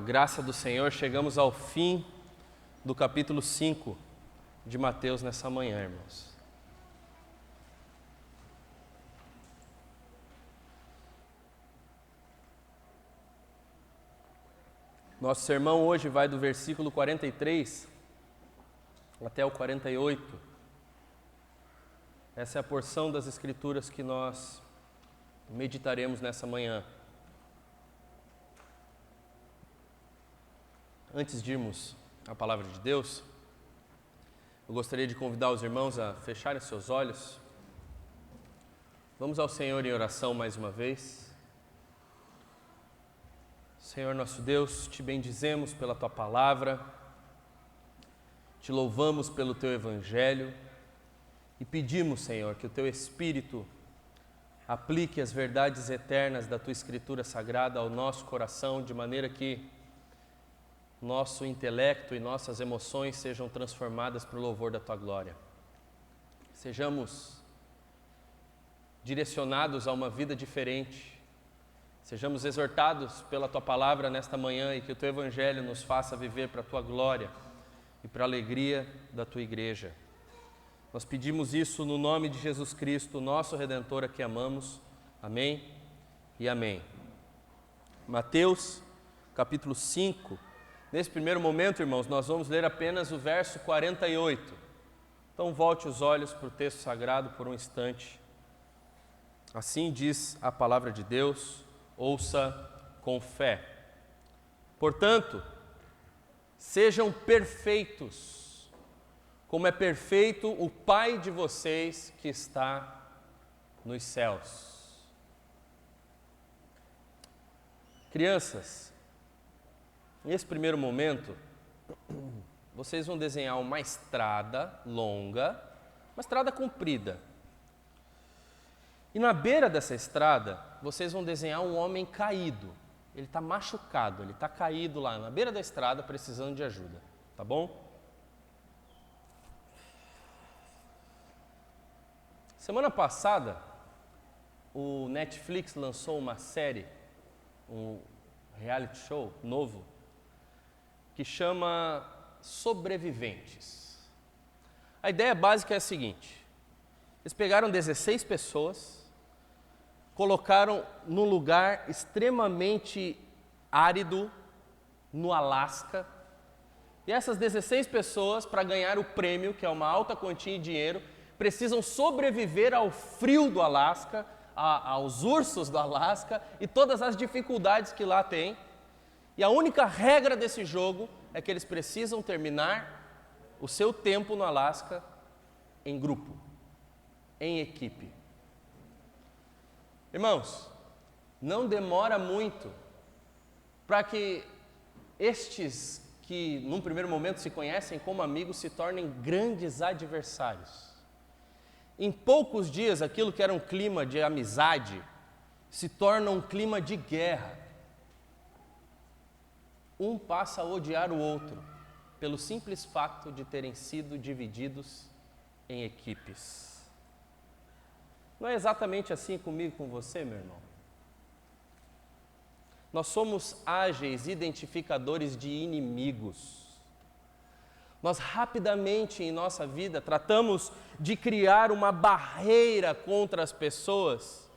a graça do Senhor, chegamos ao fim do capítulo 5 de Mateus nessa manhã, irmãos. Nosso sermão hoje vai do versículo 43 até o 48. Essa é a porção das Escrituras que nós meditaremos nessa manhã. Antes de irmos à palavra de Deus, eu gostaria de convidar os irmãos a fecharem seus olhos. Vamos ao Senhor em oração mais uma vez. Senhor nosso Deus, te bendizemos pela Tua palavra, te louvamos pelo Teu Evangelho e pedimos, Senhor, que o Teu Espírito aplique as verdades eternas da Tua Escritura Sagrada ao nosso coração, de maneira que nosso intelecto e nossas emoções sejam transformadas para o louvor da Tua glória. Sejamos direcionados a uma vida diferente, sejamos exortados pela Tua palavra nesta manhã e que o Teu Evangelho nos faça viver para a Tua glória e para a alegria da Tua igreja. Nós pedimos isso no nome de Jesus Cristo, nosso Redentor, a que amamos. Amém e amém. Mateus, capítulo 5. Nesse primeiro momento, irmãos, nós vamos ler apenas o verso 48. Então volte os olhos para o texto sagrado por um instante. Assim diz a palavra de Deus, ouça com fé. Portanto, sejam perfeitos, como é perfeito o Pai de vocês que está nos céus. Crianças, nesse primeiro momento, vocês vão desenhar uma estrada longa, uma estrada comprida. E na beira dessa estrada, vocês vão desenhar um homem caído. Ele está machucado, ele está caído lá na beira da estrada, precisando de ajuda. Tá bom? Semana passada, o Netflix lançou uma série, um reality show novo, que chama Sobreviventes. A ideia básica é a seguinte: eles pegaram 16 pessoas, colocaram num lugar extremamente árido, no Alasca, e essas 16 pessoas, para ganhar o prêmio, que é uma alta quantia em dinheiro, precisam sobreviver ao frio do Alasca, aos ursos do Alasca e todas as dificuldades que lá tem. E a única regra desse jogo é que eles precisam terminar o seu tempo no Alasca em grupo, em equipe. Irmãos, não demora muito para que estes que num primeiro momento se conhecem como amigos se tornem grandes adversários. Em poucos dias, aquilo que era um clima de amizade se torna um clima de guerra. Um passa a odiar o outro pelo simples fato de terem sido divididos em equipes. Não é exatamente assim comigo e com você, meu irmão? Nós somos ágeis identificadores de inimigos. Nós rapidamente em nossa vida tratamos de criar uma barreira contra as pessoas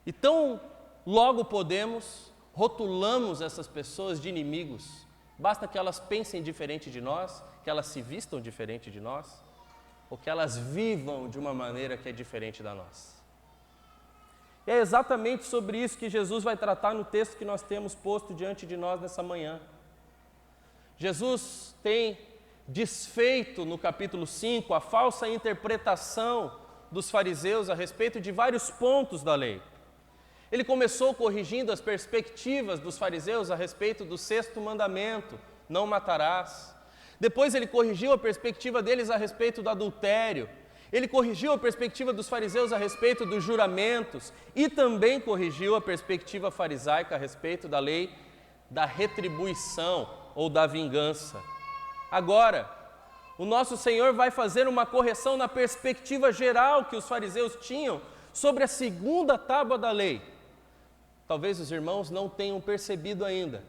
e tão logo podemos, rotulamos essas pessoas de inimigos. Basta que elas pensem diferente de nós, que elas se vistam diferente de nós, ou que elas vivam de uma maneira que é diferente da nossa. E é exatamente sobre isso que Jesus vai tratar no texto que nós temos posto diante de nós nessa manhã. Jesus tem desfeito no capítulo 5 a falsa interpretação dos fariseus a respeito de vários pontos da lei. Ele começou corrigindo as perspectivas dos fariseus a respeito do 6º mandamento, não matarás. Depois ele corrigiu a perspectiva deles a respeito do adultério. Ele corrigiu a perspectiva dos fariseus a respeito dos juramentos e também corrigiu a perspectiva farisaica a respeito da lei da retribuição ou da vingança. Agora, o nosso Senhor vai fazer uma correção na perspectiva geral que os fariseus tinham sobre a 2ª tábua da lei. Talvez os irmãos não tenham percebido ainda,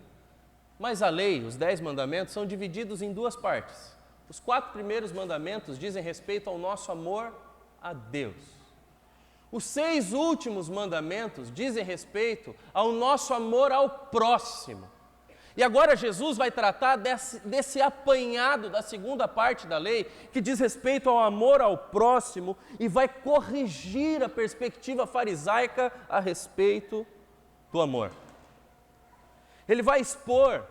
Mas a lei, os 10 mandamentos, são divididos em duas partes. Os 4 primeiros mandamentos dizem respeito ao nosso amor a Deus. Os 6 últimos mandamentos dizem respeito ao nosso amor ao próximo. E agora Jesus vai tratar desse apanhado da segunda parte da lei, que diz respeito ao amor ao próximo, e vai corrigir a perspectiva farisaica a respeito do amor. Ele vai expor,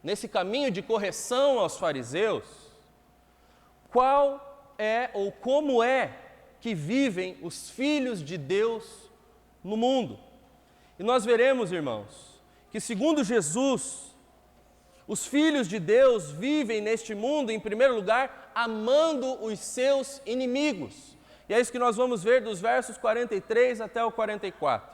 nesse caminho de correção aos fariseus, qual é ou como é que vivem os filhos de Deus no mundo. E nós veremos, irmãos, que segundo Jesus, os filhos de Deus vivem neste mundo, em primeiro lugar, amando os seus inimigos. E é isso que nós vamos ver dos versos 43 até o 44.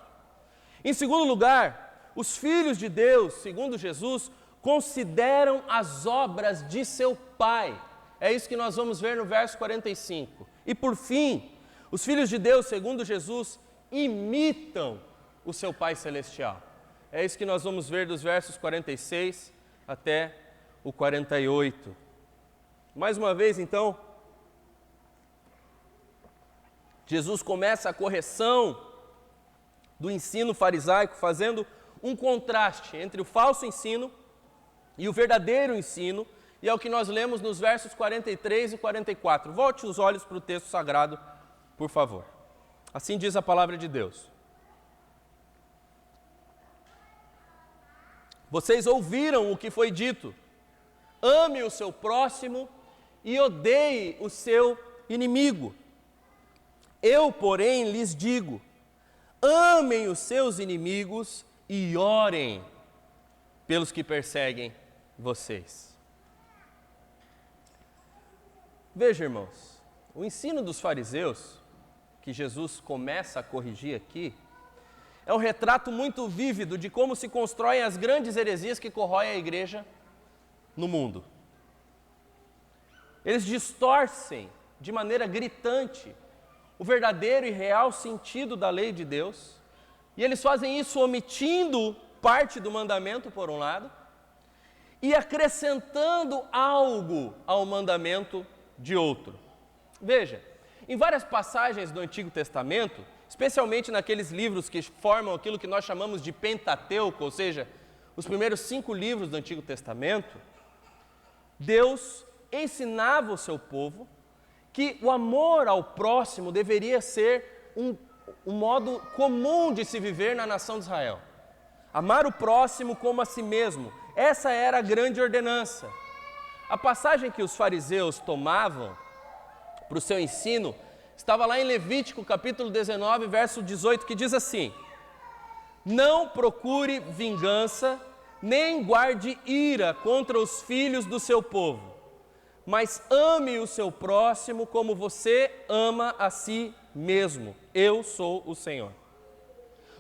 Em segundo lugar, os filhos de Deus, segundo Jesus, consideram as obras de seu Pai. É isso que nós vamos ver no verso 45. E por fim, os filhos de Deus, segundo Jesus, imitam o seu Pai Celestial. É isso que nós vamos ver dos versos 46 até o 48. Mais uma vez, então, Jesus começa a correção do ensino farisaico, fazendo um contraste entre o falso ensino e o verdadeiro ensino, e é o que nós lemos nos versos 43 e 44. Volte os olhos para o texto sagrado, por favor. Assim diz a palavra de Deus. Vocês ouviram o que foi dito: ame o seu próximo e odeie o seu inimigo. Eu, porém, lhes digo: amem os seus inimigos e orem pelos que perseguem vocês. Veja, irmãos, o ensino dos fariseus, que Jesus começa a corrigir aqui, é um retrato muito vívido de como se constroem as grandes heresias que corroem a igreja no mundo. Eles distorcem de maneira gritante o verdadeiro e real sentido da lei de Deus, e eles fazem isso omitindo parte do mandamento, por um lado, e acrescentando algo ao mandamento de outro. Veja, em várias passagens do Antigo Testamento, especialmente naqueles livros que formam aquilo que nós chamamos de Pentateuco, ou seja, os primeiros 5 livros do Antigo Testamento, Deus ensinava o seu povo que o amor ao próximo deveria ser um modo comum de se viver na nação de Israel. Amar o próximo como a si mesmo, essa era a grande ordenança. A passagem que os fariseus tomavam para o seu ensino estava lá em Levítico, capítulo 19, verso 18, que diz assim: não procure vingança, nem guarde ira contra os filhos do seu povo, mas ame o seu próximo como você ama a si mesmo. Eu sou o Senhor.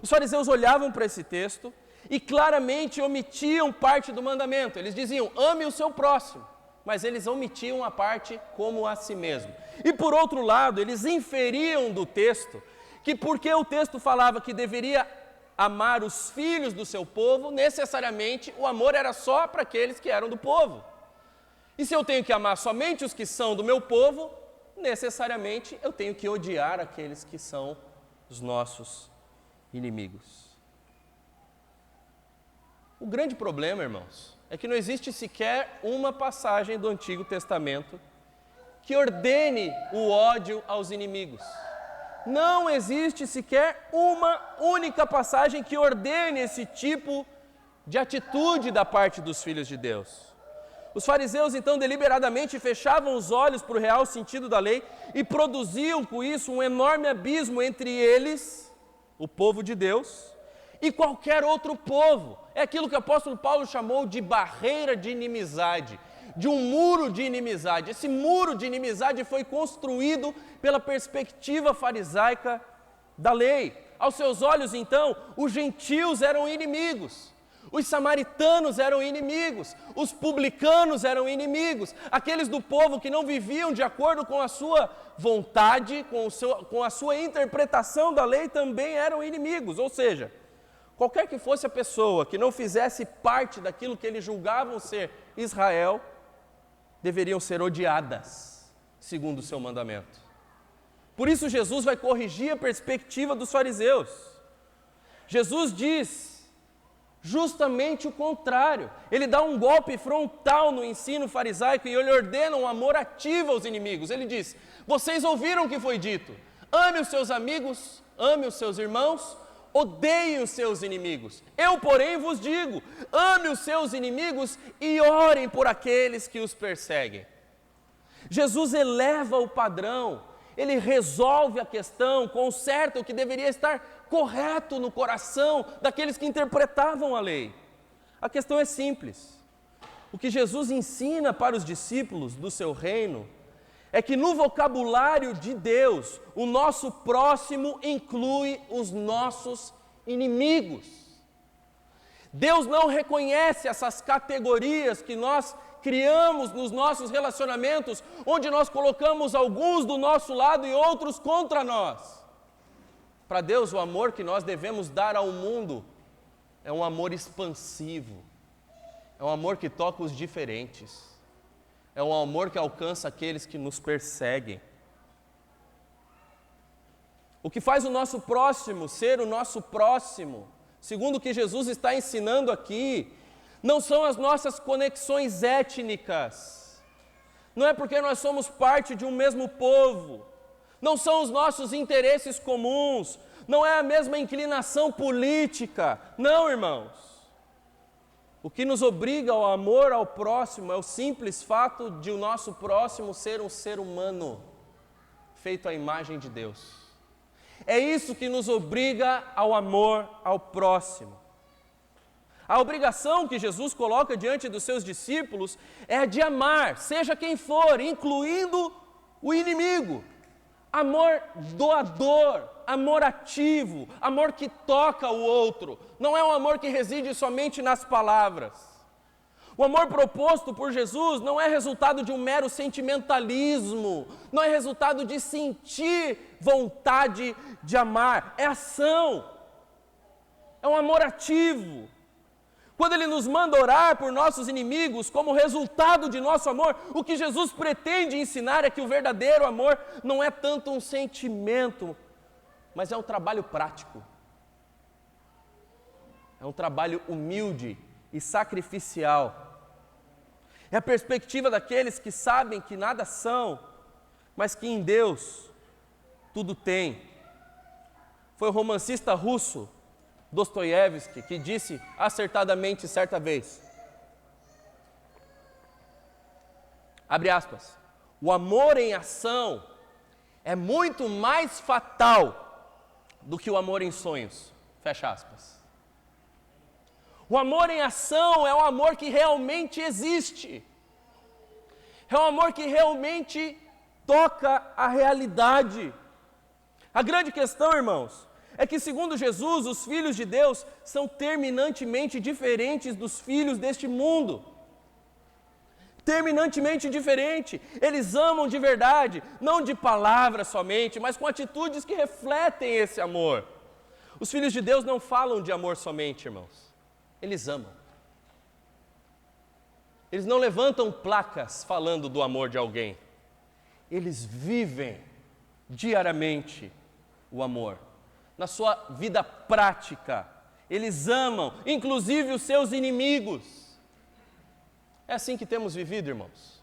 Os fariseus olhavam para esse texto e claramente omitiam parte do mandamento. Eles diziam: ame o seu próximo, mas eles omitiam a parte como a si mesmo. E por outro lado, eles inferiam do texto que porque o texto falava que deveria amar os filhos do seu povo, necessariamente o amor era só para aqueles que eram do povo. E se eu tenho que amar somente os que são do meu povo, necessariamente eu tenho que odiar aqueles que são os nossos inimigos. O grande problema, irmãos, é que não existe sequer uma passagem do Antigo Testamento que ordene o ódio aos inimigos. Não existe sequer uma única passagem que ordene esse tipo de atitude da parte dos filhos de Deus. Os fariseus, então, deliberadamente fechavam os olhos para o real sentido da lei e produziam com isso um enorme abismo entre eles, o povo de Deus, e qualquer outro povo. É aquilo que o apóstolo Paulo chamou de barreira de inimizade, de um muro de inimizade. Esse muro de inimizade foi construído pela perspectiva farisaica da lei. Aos seus olhos, então, os gentios eram inimigos, os samaritanos eram inimigos, os publicanos eram inimigos, aqueles do povo que não viviam de acordo com a sua vontade, com a sua interpretação da lei, também eram inimigos. Ou seja, qualquer que fosse a pessoa que não fizesse parte daquilo que eles julgavam ser Israel, deveriam ser odiadas, segundo o seu mandamento. Por isso Jesus vai corrigir a perspectiva dos fariseus. Jesus diz justamente o contrário. Ele dá um golpe frontal no ensino farisaico e ele ordena um amor ativo aos inimigos. Ele diz: vocês ouviram o que foi dito, ame os seus amigos, ame os seus irmãos, odeiem os seus inimigos. Eu, porém, vos digo, ame os seus inimigos e orem por aqueles que os perseguem. Jesus eleva o padrão, ele resolve a questão, conserta o que deveria estar correto no coração daqueles que interpretavam a lei. A questão é simples. O que Jesus ensina para os discípulos do seu reino é que no vocabulário de Deus, o nosso próximo inclui os nossos inimigos. Deus não reconhece essas categorias que nós criamos nos nossos relacionamentos, onde nós colocamos alguns do nosso lado e outros contra nós. Para Deus, o amor que nós devemos dar ao mundo é um amor expansivo, é um amor que toca os diferentes, é um amor que alcança aqueles que nos perseguem. O que faz o nosso próximo ser o nosso próximo, segundo o que Jesus está ensinando aqui, não são as nossas conexões étnicas, não é porque nós somos parte de um mesmo povo, não são os nossos interesses comuns, não é a mesma inclinação política, não, irmãos. O que nos obriga ao amor ao próximo é o simples fato de o nosso próximo ser um ser humano, feito à imagem de Deus. É isso que nos obriga ao amor ao próximo. A obrigação que Jesus coloca diante dos seus discípulos é a de amar, seja quem for, incluindo o inimigo. Amor doador, amor ativo, amor que toca o outro. Não é um amor que reside somente nas palavras. O amor proposto por Jesus não é resultado de um mero sentimentalismo, não é resultado de sentir vontade de amar, é ação, é um amor ativo. Quando Ele nos manda orar por nossos inimigos como resultado de nosso amor, o que Jesus pretende ensinar é que o verdadeiro amor não é tanto um sentimento, mas é um trabalho prático. É um trabalho humilde e sacrificial. É a perspectiva daqueles que sabem que nada são, mas que em Deus tudo têm. Foi o romancista russo Dostoiévski que disse acertadamente certa vez, abre aspas, o amor em ação é muito mais fatal do que o amor em sonhos, fecha aspas. O amor em ação é um amor que realmente existe, é um amor que realmente toca a realidade. A grande questão, irmãos, é que, segundo Jesus, os filhos de Deus são terminantemente diferentes dos filhos deste mundo. Terminantemente diferente. Eles amam de verdade, não de palavras somente, mas com atitudes que refletem esse amor. Os filhos de Deus não falam de amor somente, irmãos. Eles amam. Eles não levantam placas falando do amor de alguém. Eles vivem diariamente o amor. Na sua vida prática, eles amam, inclusive os seus inimigos. É assim que temos vivido, irmãos.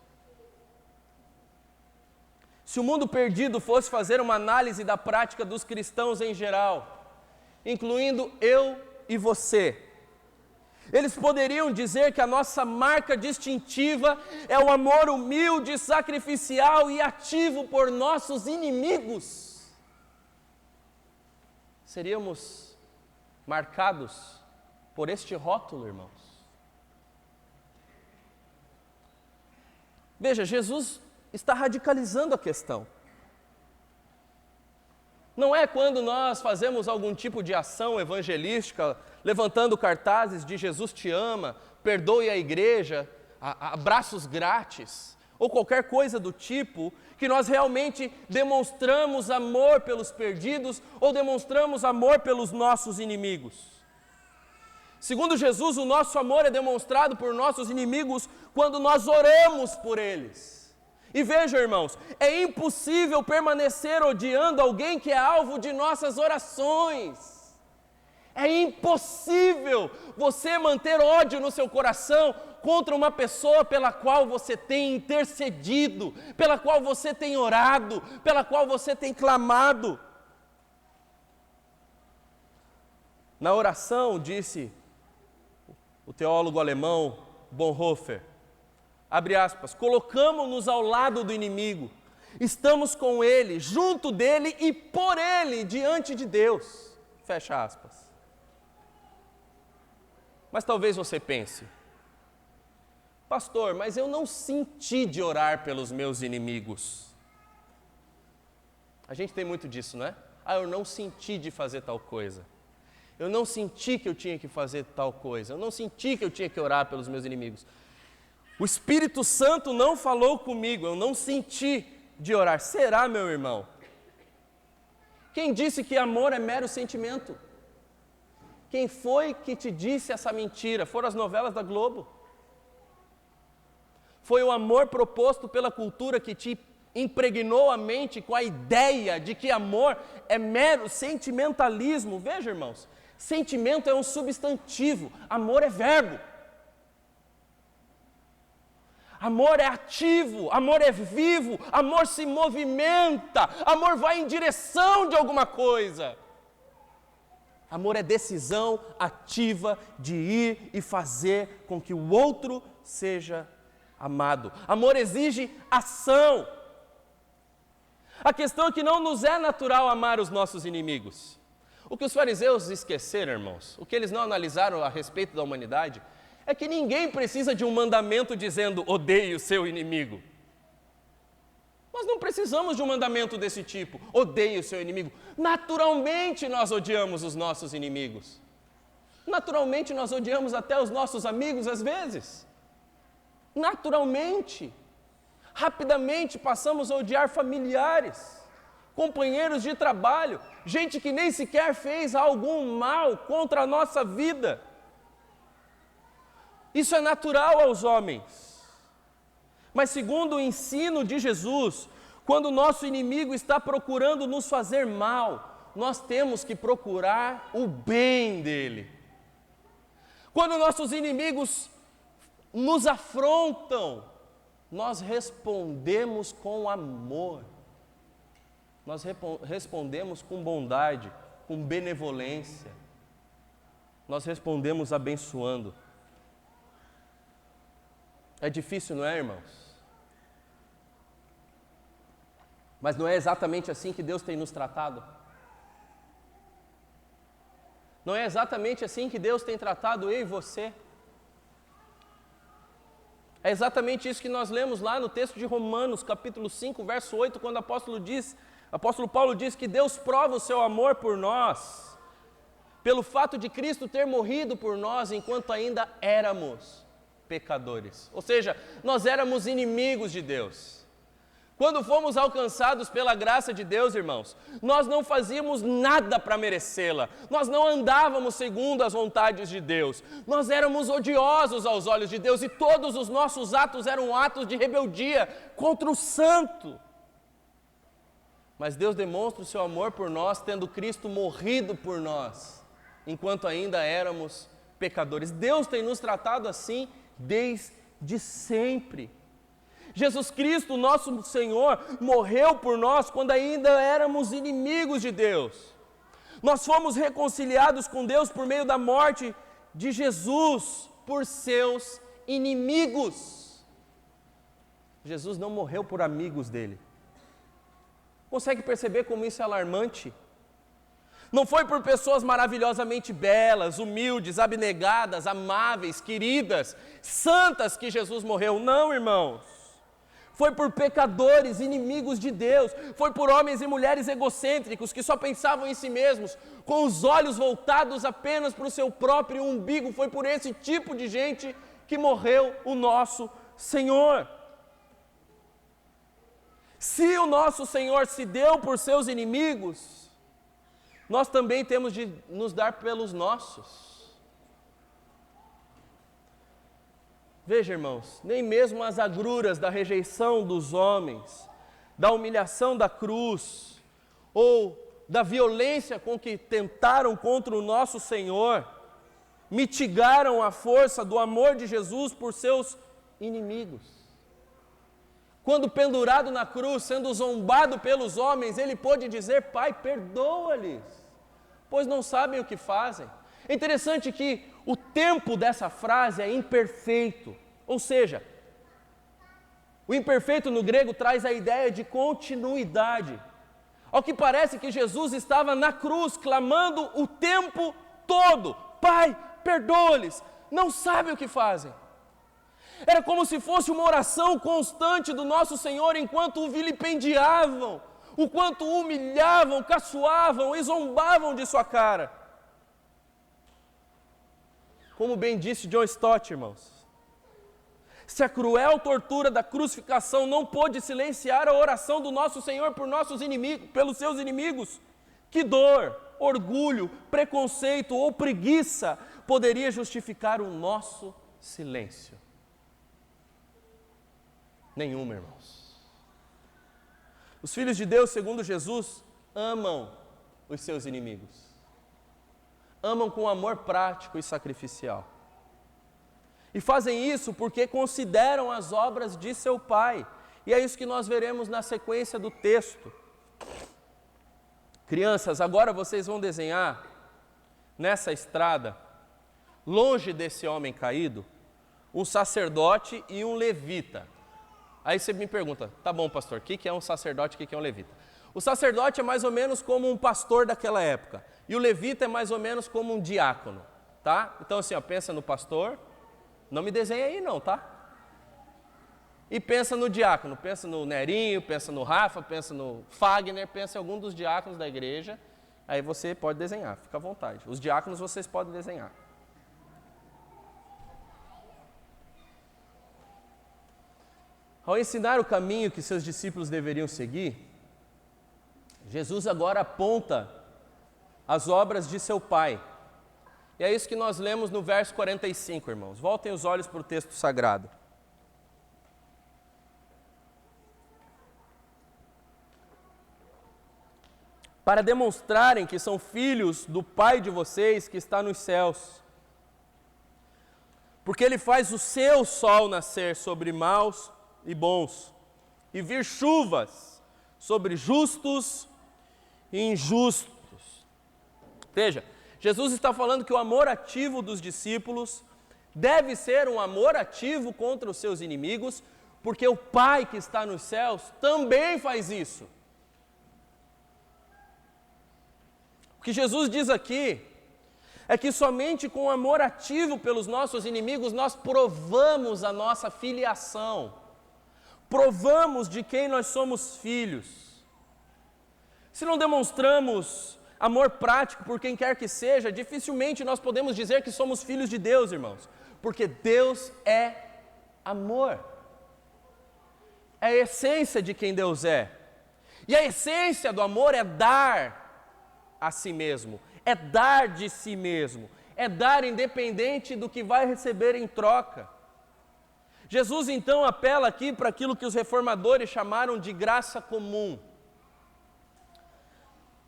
Se o mundo perdido fosse fazer uma análise da prática dos cristãos em geral, incluindo eu e você, eles poderiam dizer que a nossa marca distintiva é o amor humilde, sacrificial e ativo por nossos inimigos. Seríamos marcados por este rótulo, irmãos. Veja, Jesus está radicalizando a questão. Não é quando nós fazemos algum tipo de ação evangelística, levantando cartazes de Jesus te ama, perdoe a igreja, abraços grátis, ou qualquer coisa do tipo, que nós realmente demonstramos amor pelos perdidos ou demonstramos amor pelos nossos inimigos. Segundo Jesus, o nosso amor é demonstrado por nossos inimigos quando nós oramos por eles. E veja, irmãos, é impossível permanecer odiando alguém que é alvo de nossas orações. É impossível você manter ódio no seu coração contra uma pessoa pela qual você tem intercedido, pela qual você tem orado, pela qual você tem clamado. Na oração, disse o teólogo alemão Bonhoeffer, abre aspas, colocamos-nos ao lado do inimigo, estamos com ele, junto dele e por ele, diante de Deus, fecha aspas. Mas talvez você pense, pastor, mas eu não senti de orar pelos meus inimigos. A gente tem muito disso, não é? Eu não senti de fazer tal coisa. Eu não senti que eu tinha que fazer tal coisa. Eu não senti que eu tinha que orar pelos meus inimigos. O Espírito Santo não falou comigo, eu não senti de orar. Será, meu irmão? Quem disse que amor é mero sentimento? Quem foi que te disse essa mentira? Foram as novelas da Globo. Foi o amor proposto pela cultura que te impregnou a mente com a ideia de que amor é mero sentimentalismo. Veja, irmãos, sentimento é um substantivo, amor é verbo. Amor é ativo, amor é vivo, amor se movimenta, amor vai em direção de alguma coisa. Amor é decisão ativa de ir e fazer com que o outro seja amado. Amor exige ação. A questão é que não nos é natural amar os nossos inimigos. O que os fariseus esqueceram, irmãos, o que eles não analisaram a respeito da humanidade, é que ninguém precisa de um mandamento dizendo odeie o seu inimigo. Nós não precisamos de um mandamento desse tipo, odeie o seu inimigo. Naturalmente nós odiamos os nossos inimigos. Naturalmente nós odiamos até os nossos amigos às vezes. Naturalmente. Rapidamente passamos a odiar familiares, companheiros de trabalho, gente que nem sequer fez algum mal contra a nossa vida. Isso é natural aos homens. Mas segundo o ensino de Jesus, quando o nosso inimigo está procurando nos fazer mal, nós temos que procurar o bem dele. Quando nossos inimigos nos afrontam, nós respondemos com amor. Nós respondemos com bondade, com benevolência. Nós respondemos abençoando. É difícil, não é, irmãos? Mas não é exatamente assim que Deus tem nos tratado? Não é exatamente assim que Deus tem tratado eu e você? É exatamente isso que nós lemos lá no texto de Romanos, capítulo 5, verso 8, quando o apóstolo Paulo diz que Deus prova o seu amor por nós, pelo fato de Cristo ter morrido por nós enquanto ainda éramos pecadores. Ou seja, nós éramos inimigos de Deus. Quando fomos alcançados pela graça de Deus, irmãos, nós não fazíamos nada para merecê-la, nós não andávamos segundo as vontades de Deus, nós éramos odiosos aos olhos de Deus e todos os nossos atos eram atos de rebeldia contra o santo. Mas Deus demonstra o seu amor por nós, tendo Cristo morrido por nós, enquanto ainda éramos pecadores. Deus tem nos tratado assim desde sempre. Jesus Cristo, nosso Senhor, morreu por nós quando ainda éramos inimigos de Deus. Nós fomos reconciliados com Deus por meio da morte de Jesus por seus inimigos. Jesus não morreu por amigos dele. Consegue perceber como isso é alarmante? Não foi por pessoas maravilhosamente belas, humildes, abnegadas, amáveis, queridas, santas que Jesus morreu. Não, irmãos. Foi por pecadores, inimigos de Deus. Foi por homens e mulheres egocêntricos que só pensavam em si mesmos, com os olhos voltados apenas para o seu próprio umbigo. Foi por esse tipo de gente que morreu o nosso Senhor. Se o nosso Senhor se deu por seus inimigos, nós também temos de nos dar pelos nossos. Veja, irmãos, nem mesmo as agruras da rejeição dos homens, da humilhação da cruz, ou da violência com que tentaram contra o nosso Senhor, mitigaram a força do amor de Jesus por seus inimigos. Quando pendurado na cruz, sendo zombado pelos homens, ele pôde dizer: Pai, perdoa-lhes, pois não sabem o que fazem. É interessante que o tempo dessa frase é imperfeito, ou seja, o imperfeito no grego traz a ideia de continuidade. Ao que parece que Jesus estava na cruz, clamando o tempo todo: Pai, perdoa-lhes, não sabem o que fazem. Era como se fosse uma oração constante do nosso Senhor enquanto o vilipendiavam, o quanto o humilhavam, caçoavam e zombavam de sua cara. Como bem disse John Stott, irmãos, se a cruel tortura da crucificação não pôde silenciar a oração do nosso Senhor por nossos inimigos, pelos seus inimigos, que dor, orgulho, preconceito ou preguiça poderia justificar o nosso silêncio? Nenhuma, irmãos. Os filhos de Deus, segundo Jesus, amam os seus inimigos. Amam com amor prático e sacrificial. E fazem isso porque consideram as obras de seu Pai. E é isso que nós veremos na sequência do texto. Crianças, agora vocês vão desenhar nessa estrada, longe desse homem caído, um sacerdote e um levita. Aí você me pergunta: tá bom, pastor, o que é um sacerdote e o que é um levita? O sacerdote é mais ou menos como um pastor daquela época, e o levita é mais ou menos como um diácono, tá? Então assim, ó, pensa no pastor, não me desenha aí não, tá? E pensa no diácono, pensa no Nerinho, pensa no Rafa, pensa no Fagner, pensa em algum dos diáconos da igreja, aí você pode desenhar, fica à vontade. Os diáconos vocês podem desenhar. Ao ensinar o caminho que seus discípulos deveriam seguir, Jesus agora aponta as obras de seu Pai. E é isso que nós lemos no verso 45, irmãos. Voltem os olhos para o texto sagrado. Para demonstrarem que são filhos do Pai de vocês que está nos céus. Porque Ele faz o seu sol nascer sobre maus e bons, e vir chuvas sobre justos e injustos. Veja, Jesus está falando que o amor ativo dos discípulos deve ser um amor ativo contra os seus inimigos, porque o Pai que está nos céus também faz isso. O que Jesus diz aqui é que somente com amor ativo pelos nossos inimigos nós provamos a nossa filiação. Provamos de quem nós somos filhos. Se não demonstramos amor prático por quem quer que seja, dificilmente nós podemos dizer que somos filhos de Deus, irmãos, porque Deus é amor. É a essência de quem Deus é. E a essência do amor é dar a si mesmo, é dar de si mesmo, é dar independente do que vai receber em troca. Jesus então apela aqui para aquilo que os reformadores chamaram de graça comum.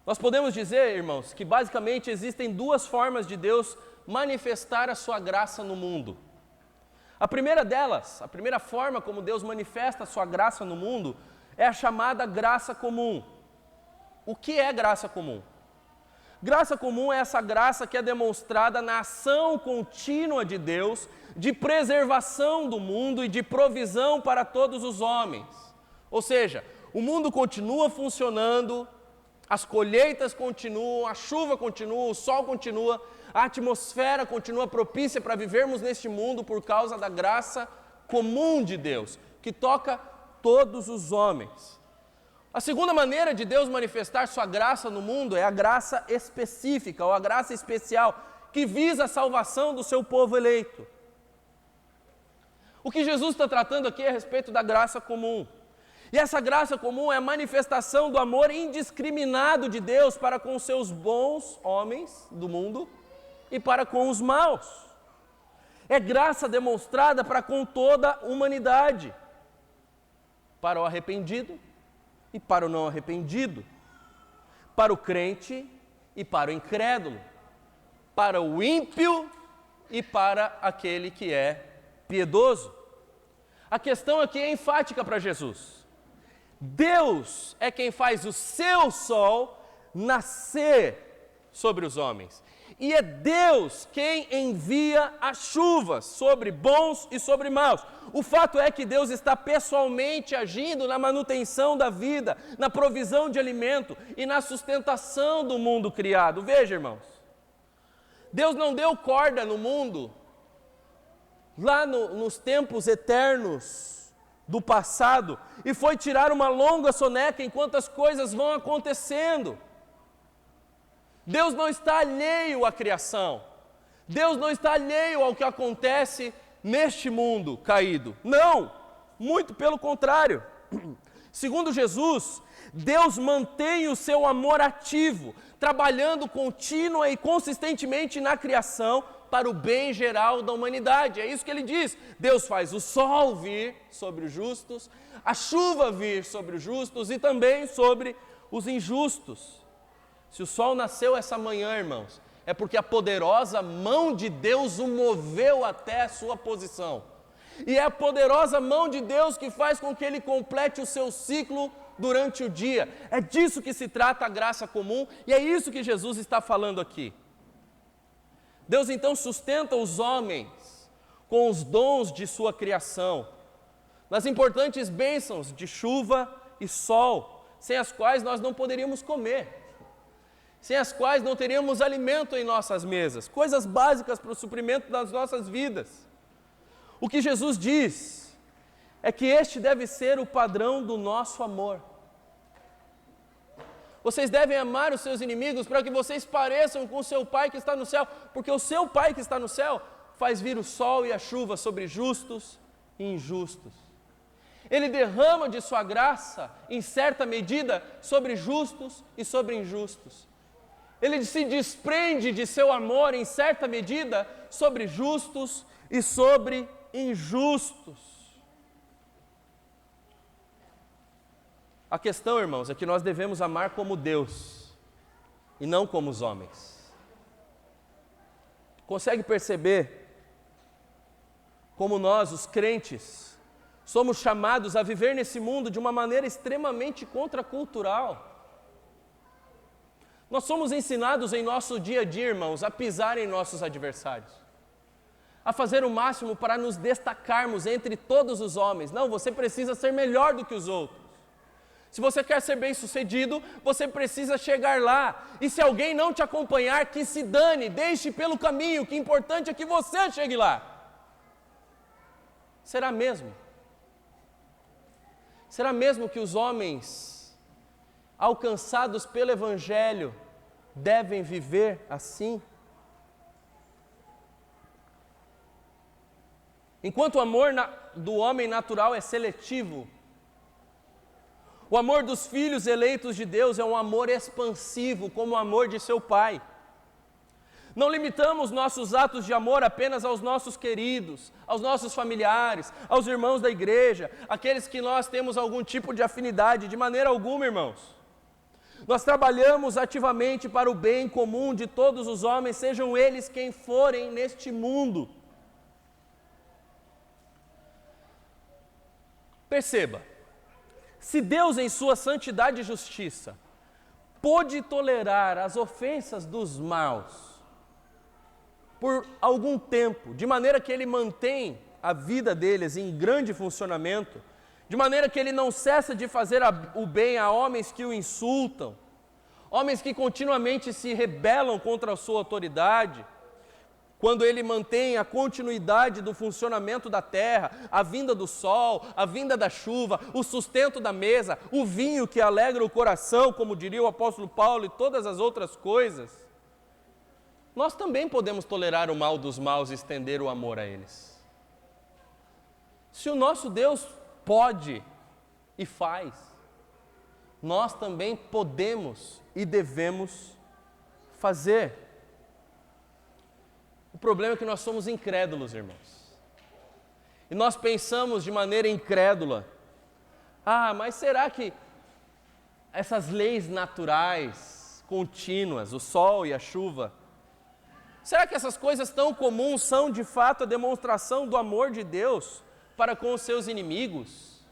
Nós podemos dizer, irmãos, que basicamente existem duas formas de Deus manifestar a sua graça no mundo. A primeira delas, a primeira forma como Deus manifesta a sua graça no mundo, é a chamada graça comum. O que é graça comum? Graça comum é essa graça que é demonstrada na ação contínua de Deus, de preservação do mundo e de provisão para todos os homens. Ou seja, o mundo continua funcionando, as colheitas continuam, a chuva continua, o sol continua, a atmosfera continua propícia para vivermos neste mundo por causa da graça comum de Deus, que toca todos os homens. A segunda maneira de Deus manifestar sua graça no mundo é a graça específica, ou a graça especial, que visa a salvação do seu povo eleito. O que Jesus está tratando aqui é a respeito da graça comum. E essa graça comum é a manifestação do amor indiscriminado de Deus para com os seus bons homens do mundo e para com os maus. É graça demonstrada para com toda a humanidade, para o arrependido e para o não arrependido, para o crente e para o incrédulo, para o ímpio e para aquele que é piedoso. A questão aqui é enfática para Jesus. Deus é quem faz o seu sol nascer sobre os homens. E é Deus quem envia as chuvas sobre bons e sobre maus. O fato é que Deus está pessoalmente agindo na manutenção da vida, na provisão de alimento e na sustentação do mundo criado. Veja, irmãos, Deus não deu corda no mundo lá nos tempos eternos do passado e foi tirar uma longa soneca enquanto as coisas vão acontecendo. Deus não está alheio à criação. Deus não está alheio ao que acontece neste mundo caído. Não, muito pelo contrário. Segundo Jesus, Deus mantém o seu amor ativo, trabalhando contínua e consistentemente na criação para o bem geral da humanidade. É isso que ele diz. Deus faz o sol vir sobre os justos, a chuva vir sobre os justos e também sobre os injustos. Se o sol nasceu essa manhã, irmãos, é porque a poderosa mão de Deus o moveu até a sua posição. E é a poderosa mão de Deus que faz com que ele complete o seu ciclo durante o dia. É disso que se trata a graça comum e é isso que Jesus está falando aqui. Deus então sustenta os homens com os dons de sua criação, nas importantes bênçãos de chuva e sol, sem as quais nós não poderíamos comer, sem as quais não teríamos alimento em nossas mesas, coisas básicas para o suprimento das nossas vidas. O que Jesus diz é que este deve ser o padrão do nosso amor. Vocês devem amar os seus inimigos para que vocês pareçam com o seu Pai que está no céu, porque o seu Pai que está no céu faz vir o sol e a chuva sobre justos e injustos. Ele derrama de sua graça, em certa medida, sobre justos e sobre injustos. Ele se desprende de seu amor, em certa medida, sobre justos e sobre injustos. A questão, irmãos, é que nós devemos amar como Deus e não como os homens. Consegue perceber como nós, os crentes, somos chamados a viver nesse mundo de uma maneira extremamente contracultural? Nós somos ensinados em nosso dia a dia, irmãos, a pisar em nossos adversários, a fazer o máximo para nos destacarmos entre todos os homens. Não, você precisa ser melhor do que os outros. Se você quer ser bem-sucedido, você precisa chegar lá. E se alguém não te acompanhar, que se dane, deixe pelo caminho, o que é importante é que você chegue lá. Será mesmo? Será mesmo que os homens, alcançados pelo Evangelho, devem viver assim? Enquanto o amor do homem natural é seletivo, o amor dos filhos eleitos de Deus é um amor expansivo, como o amor de seu Pai. Não limitamos nossos atos de amor apenas aos nossos queridos, aos nossos familiares, aos irmãos da igreja, aqueles que nós temos algum tipo de afinidade, de maneira alguma, irmãos. Nós trabalhamos ativamente para o bem comum de todos os homens, sejam eles quem forem neste mundo. Perceba, se Deus em sua santidade e justiça pôde tolerar as ofensas dos maus por algum tempo, de maneira que Ele mantém a vida deles em grande funcionamento, de maneira que Ele não cessa de fazer o bem a homens que o insultam, homens que continuamente se rebelam contra a sua autoridade, quando Ele mantém a continuidade do funcionamento da terra, a vinda do sol, a vinda da chuva, o sustento da mesa, o vinho que alegra o coração, como diria o apóstolo Paulo, e todas as outras coisas, nós também podemos tolerar o mal dos maus e estender o amor a eles. Se o nosso Deus pode e faz, nós também podemos e devemos fazer. O problema é que nós somos incrédulos, irmãos. E nós pensamos de maneira incrédula. Mas será que essas leis naturais, contínuas, o sol e a chuva, será que essas coisas tão comuns são de fato a demonstração do amor de Deus para com os seus inimigos?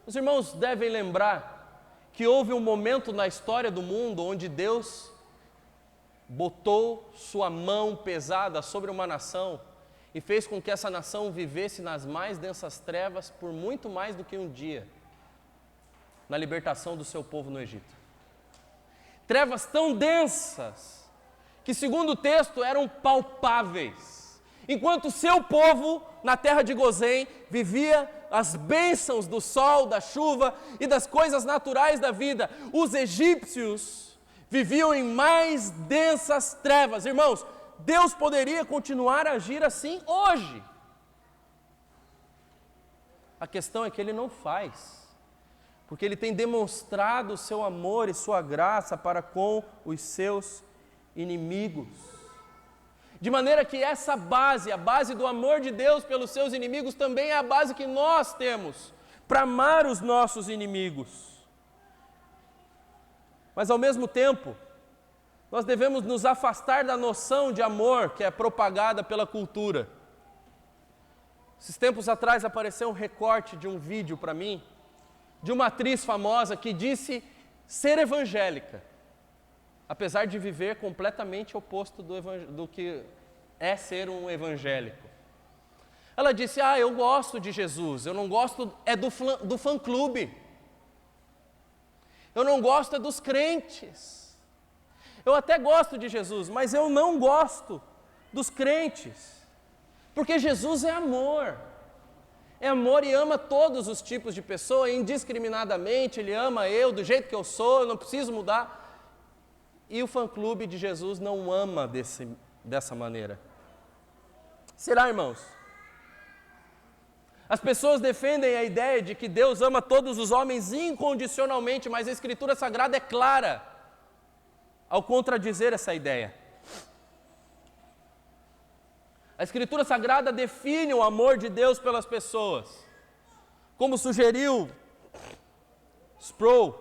Os irmãos devem lembrar que houve um momento na história do mundo onde Deus botou sua mão pesada sobre uma nação e fez com que essa nação vivesse nas mais densas trevas por muito mais do que um dia, na libertação do seu povo no Egito. Trevas tão densas que, segundo o texto, eram palpáveis, enquanto o seu povo, na terra de Gozém, vivia as bênçãos do sol, da chuva e das coisas naturais da vida. Os egípcios viviam em mais densas trevas. Irmãos, Deus poderia continuar a agir assim hoje. A questão é que Ele não faz, porque Ele tem demonstrado o seu amor e sua graça para com os seus inimigos. De maneira que essa base, a base do amor de Deus pelos seus inimigos, também é a base que nós temos para amar os nossos inimigos. Mas ao mesmo tempo, nós devemos nos afastar da noção de amor que é propagada pela cultura. Esses tempos atrás apareceu um recorte de um vídeo para mim, de uma atriz famosa que disse ser evangélica, apesar de viver completamente oposto do que é ser um evangélico. Ela disse, eu gosto de Jesus, eu não gosto do fã-clube, eu não gosto dos crentes, eu até gosto de Jesus, mas eu não gosto dos crentes, porque Jesus é amor e ama todos os tipos de pessoa, indiscriminadamente. Ele ama eu do jeito que eu sou, eu não preciso mudar. E o fã-clube de Jesus não ama dessa maneira. Será, irmãos? As pessoas defendem a ideia de que Deus ama todos os homens incondicionalmente, mas a Escritura Sagrada é clara ao contradizer essa ideia. A Escritura Sagrada define o amor de Deus pelas pessoas. Como sugeriu Sproul,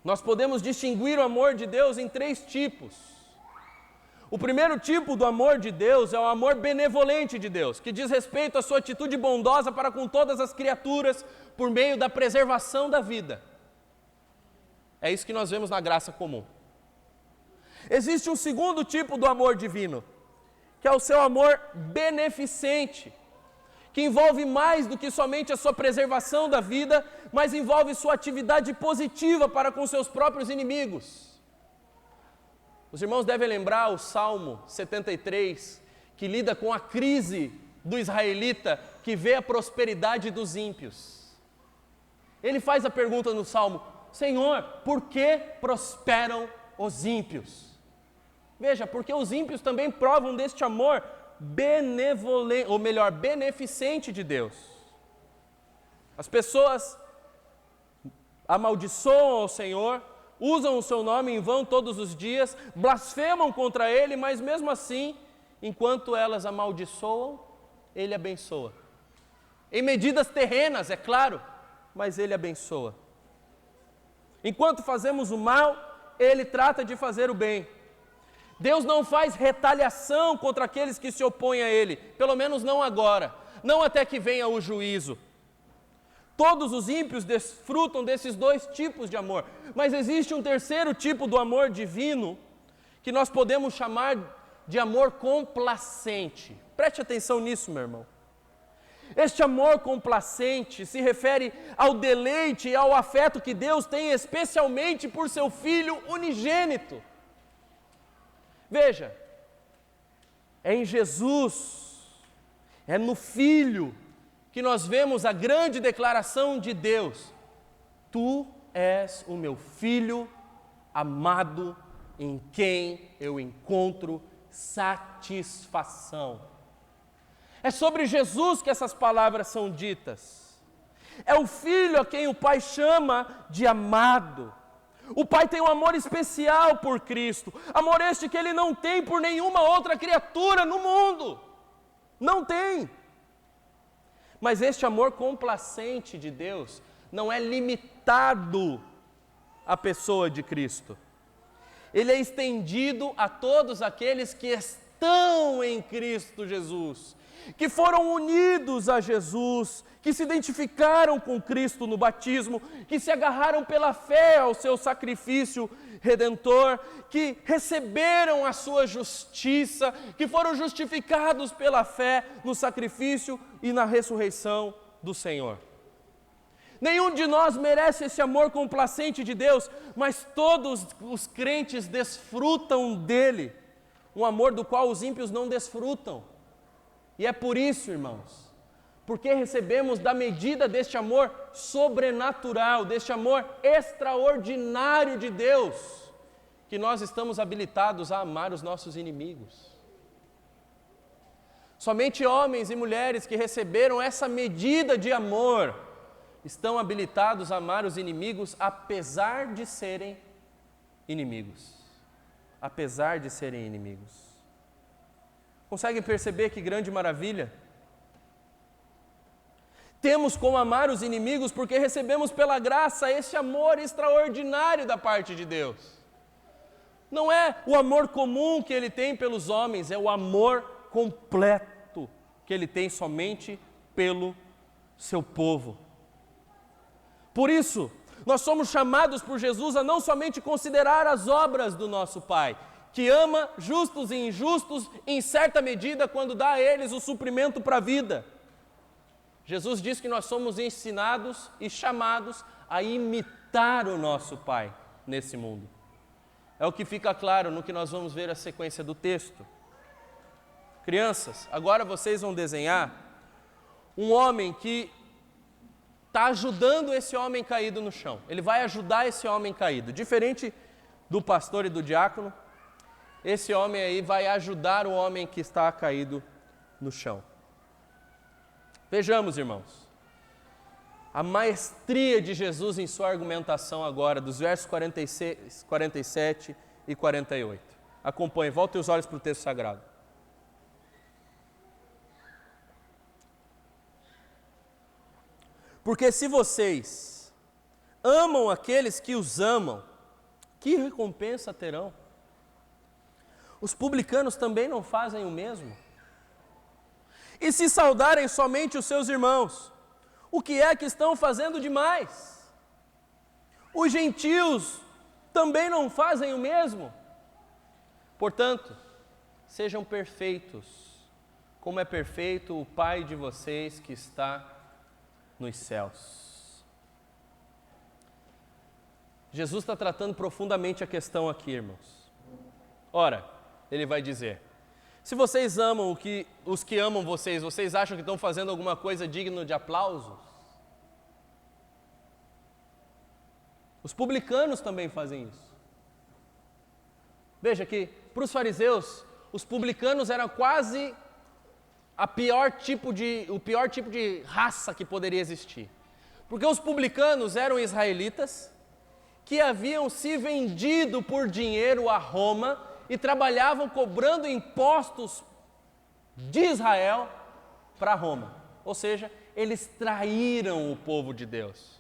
nós podemos distinguir o amor de Deus em 3 tipos. O primeiro tipo do amor de Deus é o amor benevolente de Deus, que diz respeito à sua atitude bondosa para com todas as criaturas por meio da preservação da vida. É isso que nós vemos na graça comum. Existe um segundo tipo do amor divino, que é o seu amor beneficente, que envolve mais do que somente a sua preservação da vida, mas envolve sua atividade positiva para com seus próprios inimigos. Os irmãos devem lembrar o Salmo 73, que lida com a crise do israelita que vê a prosperidade dos ímpios. Ele faz a pergunta no Salmo, Senhor, por que prosperam os ímpios? Veja, porque os ímpios também provam deste amor benevolente, ou melhor, beneficente de Deus. As pessoas amaldiçoam o Senhor, usam o seu nome em vão todos os dias, blasfemam contra Ele, mas mesmo assim, enquanto elas amaldiçoam, Ele abençoa. Em medidas terrenas, é claro, mas Ele abençoa. Enquanto fazemos o mal, Ele trata de fazer o bem. Deus não faz retaliação contra aqueles que se opõem a Ele, pelo menos não agora, não até que venha o juízo. Todos os ímpios desfrutam desses 2 tipos de amor, mas existe um terceiro tipo do amor divino, que nós podemos chamar de amor complacente. Preste atenção nisso, meu irmão. Este amor complacente se refere ao deleite e ao afeto que Deus tem especialmente por seu Filho unigênito. Veja, é em Jesus, é no Filho, que nós vemos a grande declaração de Deus: Tu és o meu Filho amado, em quem eu encontro satisfação. É sobre Jesus que essas palavras são ditas. É o Filho a quem o Pai chama de amado. O Pai tem um amor especial por Cristo, amor este que Ele não tem por nenhuma outra criatura no mundo. Não tem. Mas este amor complacente de Deus não é limitado à pessoa de Cristo. Ele é estendido a todos aqueles que estão em Cristo Jesus, que foram unidos a Jesus, que se identificaram com Cristo no batismo, que se agarraram pela fé ao seu sacrifício redentor, que receberam a sua justiça, que foram justificados pela fé no sacrifício e na ressurreição do Senhor. Nenhum de nós merece esse amor complacente de Deus, mas todos os crentes desfrutam dele, um amor do qual os ímpios não desfrutam. E é por isso, irmãos, porque recebemos da medida deste amor sobrenatural, deste amor extraordinário de Deus, que nós estamos habilitados a amar os nossos inimigos. Somente homens e mulheres que receberam essa medida de amor estão habilitados a amar os inimigos, apesar de serem inimigos. Apesar de serem inimigos. Conseguem perceber que grande maravilha? Temos como amar os inimigos porque recebemos pela graça esse amor extraordinário da parte de Deus. Não é o amor comum que Ele tem pelos homens, é o amor completo que Ele tem somente pelo seu povo. Por isso, nós somos chamados por Jesus a não somente considerar as obras do nosso Pai, que ama justos e injustos em certa medida quando dá a eles o suprimento para a vida. Jesus diz que nós somos ensinados e chamados a imitar o nosso Pai nesse mundo. É o que fica claro no que nós vamos ver a sequência do texto. Crianças, agora vocês vão desenhar um homem que está ajudando esse homem caído no chão. Ele vai ajudar esse homem caído. Diferente do pastor e do diácono, esse homem aí vai ajudar o homem que está caído no chão. Vejamos, irmãos, a maestria de Jesus em sua argumentação agora, dos versos 46, 47 e 48. Acompanhe, volte os olhos para o texto sagrado. Porque se vocês amam aqueles que os amam, que recompensa terão? Os publicanos também não fazem o mesmo? E se saudarem somente os seus irmãos, o que é que estão fazendo demais? Os gentios também não fazem o mesmo? Portanto, sejam perfeitos, como é perfeito o Pai de vocês que está nos céus. Jesus está tratando profundamente a questão aqui, irmãos. Ora, Ele vai dizer: se vocês amam os que amam vocês, vocês acham que estão fazendo alguma coisa digna de aplausos? Os publicanos também fazem isso. Veja que, para os fariseus, os publicanos eram quase o pior tipo de raça que poderia existir. Porque os publicanos eram israelitas que haviam se vendido por dinheiro a Roma e trabalhavam cobrando impostos de Israel para Roma. Ou seja, eles traíram o povo de Deus.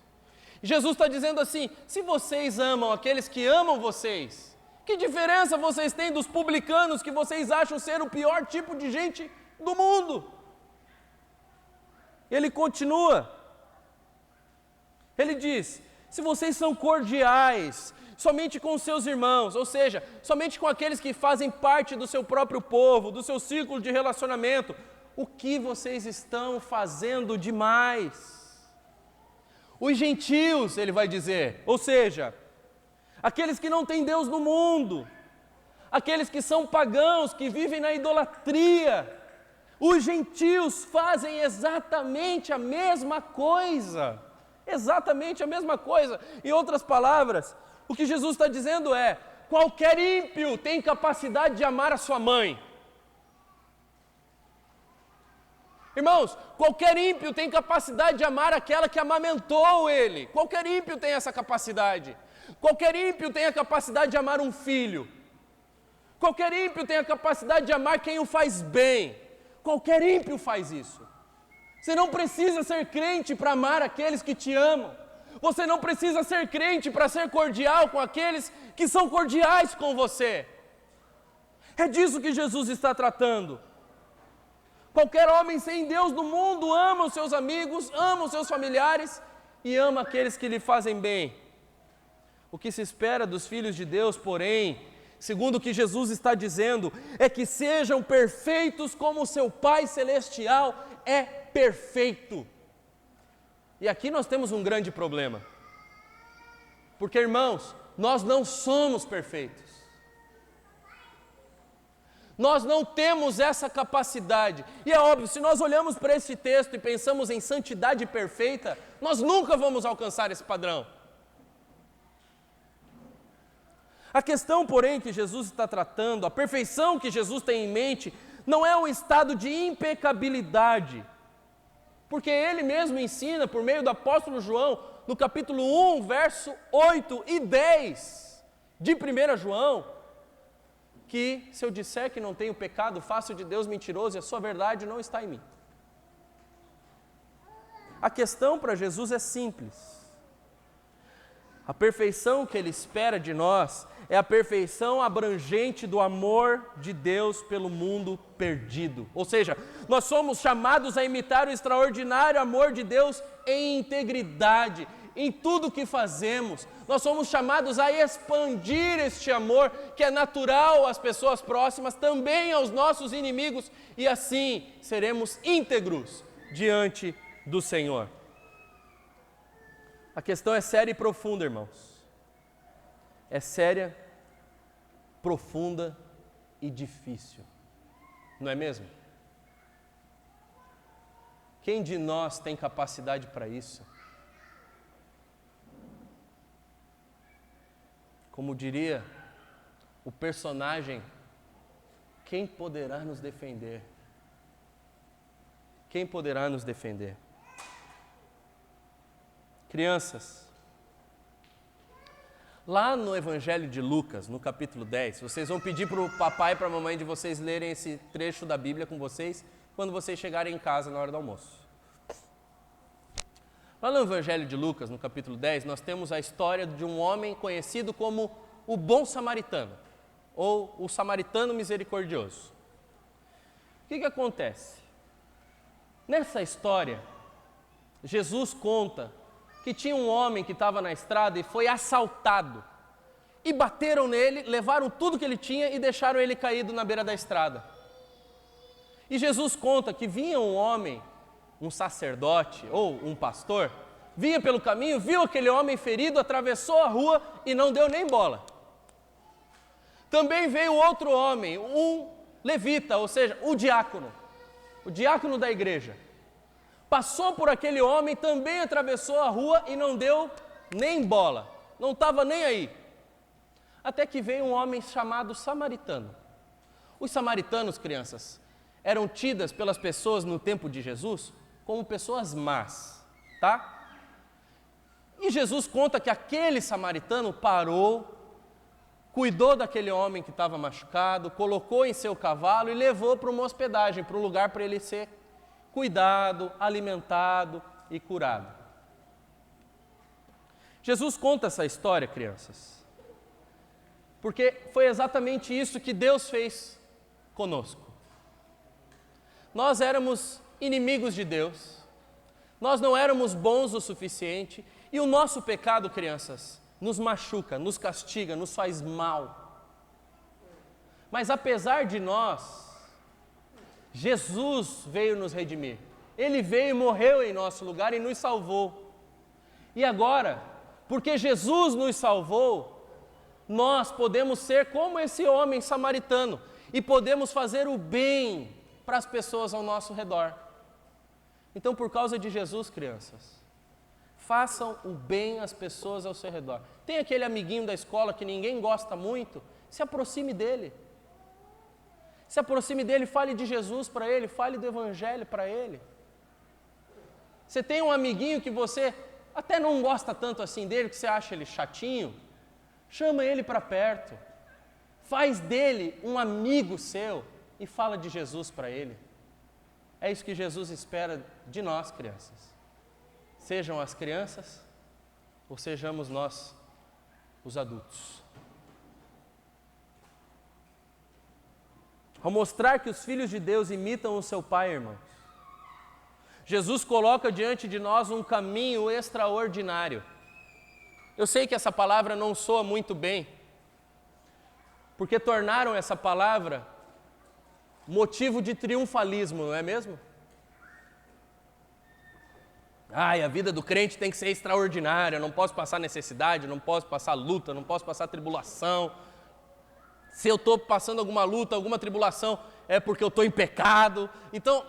Jesus está dizendo assim: se vocês amam aqueles que amam vocês, que diferença vocês têm dos publicanos que vocês acham ser o pior tipo de gente do mundo? Ele continua. Ele diz: se vocês são cordiais somente com os seus irmãos, ou seja, somente com aqueles que fazem parte do seu próprio povo, do seu círculo de relacionamento, o que vocês estão fazendo demais? Os gentios, ele vai dizer, ou seja, aqueles que não têm Deus no mundo, aqueles que são pagãos, que vivem na idolatria, os gentios fazem exatamente a mesma coisa. Exatamente a mesma coisa. Em outras palavras, o que Jesus está dizendo é: qualquer ímpio tem capacidade de amar a sua mãe. Irmãos, qualquer ímpio tem capacidade de amar aquela que amamentou ele. Qualquer ímpio tem essa capacidade. Qualquer ímpio tem a capacidade de amar um filho. Qualquer ímpio tem a capacidade de amar quem o faz bem. Qualquer ímpio faz isso. Você não precisa ser crente para amar aqueles que te amam. Você não precisa ser crente para ser cordial com aqueles que são cordiais com você. É disso que Jesus está tratando. Qualquer homem sem Deus no mundo ama os seus amigos, ama os seus familiares e ama aqueles que lhe fazem bem. O que se espera dos filhos de Deus, porém, segundo o que Jesus está dizendo, é que sejam perfeitos como o seu Pai Celestial é perfeito. E aqui nós temos um grande problema. Porque, irmãos, nós não somos perfeitos. Nós não temos essa capacidade. E é óbvio, se nós olhamos para esse texto e pensamos em santidade perfeita, nós nunca vamos alcançar esse padrão. A questão, porém, que Jesus está tratando, a perfeição que Jesus tem em mente, não é um estado de impecabilidade. Porque ele mesmo ensina, por meio do apóstolo João, no capítulo 1, verso 8 e 10 de 1 João, que se eu disser que não tenho pecado, faço de Deus mentiroso e a sua verdade não está em mim. A questão para Jesus é simples. A perfeição que ele espera de nós é a perfeição abrangente do amor de Deus pelo mundo perdido. Ou seja, nós somos chamados a imitar o extraordinário amor de Deus em integridade, em tudo o que fazemos. Nós somos chamados a expandir este amor que é natural às pessoas próximas, também aos nossos inimigos, e assim seremos íntegros diante do Senhor. A questão é séria e profunda, irmãos. É séria, profunda e difícil. Não é mesmo? Quem de nós tem capacidade para isso? Como diria o personagem, quem poderá nos defender? Quem poderá nos defender? Crianças, lá no Evangelho de Lucas, no capítulo 10, vocês vão pedir para o papai e para a mamãe de vocês lerem esse trecho da Bíblia com vocês, quando vocês chegarem em casa na hora do almoço. Lá no Evangelho de Lucas, no capítulo 10, nós temos a história de um homem conhecido como o bom samaritano, ou o samaritano misericordioso. O que acontece? Nessa história, Jesus conta que tinha um homem que estava na estrada e foi assaltado. E bateram nele, levaram tudo que ele tinha e deixaram ele caído na beira da estrada. E Jesus conta que vinha um homem, um sacerdote ou um pastor, vinha pelo caminho, viu aquele homem ferido, atravessou a rua e não deu nem bola. Também veio outro homem, um levita, ou seja, o diácono da igreja. Passou por aquele homem, também atravessou a rua e não deu nem bola, não estava nem aí. Até que veio um homem chamado samaritano. Os samaritanos, crianças, eram tidas pelas pessoas no tempo de Jesus como pessoas más, tá? E Jesus conta que aquele samaritano parou, cuidou daquele homem que estava machucado, colocou em seu cavalo e levou para uma hospedagem, para um lugar para ele ser cuidado, alimentado e curado. Jesus conta essa história, crianças, porque foi exatamente isso que Deus fez conosco. Nós éramos inimigos de Deus, nós não éramos bons o suficiente, e o nosso pecado, crianças, nos machuca, nos castiga, nos faz mal. Mas apesar de nós, Jesus veio nos redimir. Ele veio e morreu em nosso lugar e nos salvou. E agora, porque Jesus nos salvou, nós podemos ser como esse homem samaritano e podemos fazer o bem para as pessoas ao nosso redor. Então, por causa de Jesus, crianças, façam o bem às pessoas ao seu redor. Tem aquele amiguinho da escola que ninguém gosta muito, se aproxime dele. Se aproxime dele, fale de Jesus para ele, fale do Evangelho para ele. Você tem um amiguinho que você até não gosta tanto assim dele, que você acha ele chatinho, Chama ele para perto. Faz dele um amigo seu e fala de Jesus para ele. É isso que Jesus espera de nós, crianças. Sejam as crianças ou sejamos nós, os adultos. Ao mostrar que os filhos de Deus imitam o seu Pai, irmãos, Jesus coloca diante de nós um caminho extraordinário. Eu sei que essa palavra não soa muito bem, porque tornaram essa palavra motivo de triunfalismo, não é mesmo? Ai, a vida do crente tem que ser extraordinária, não posso passar necessidade, não posso passar luta, não posso passar tribulação. Se eu estou passando alguma luta, alguma tribulação, é porque eu estou em pecado. Então,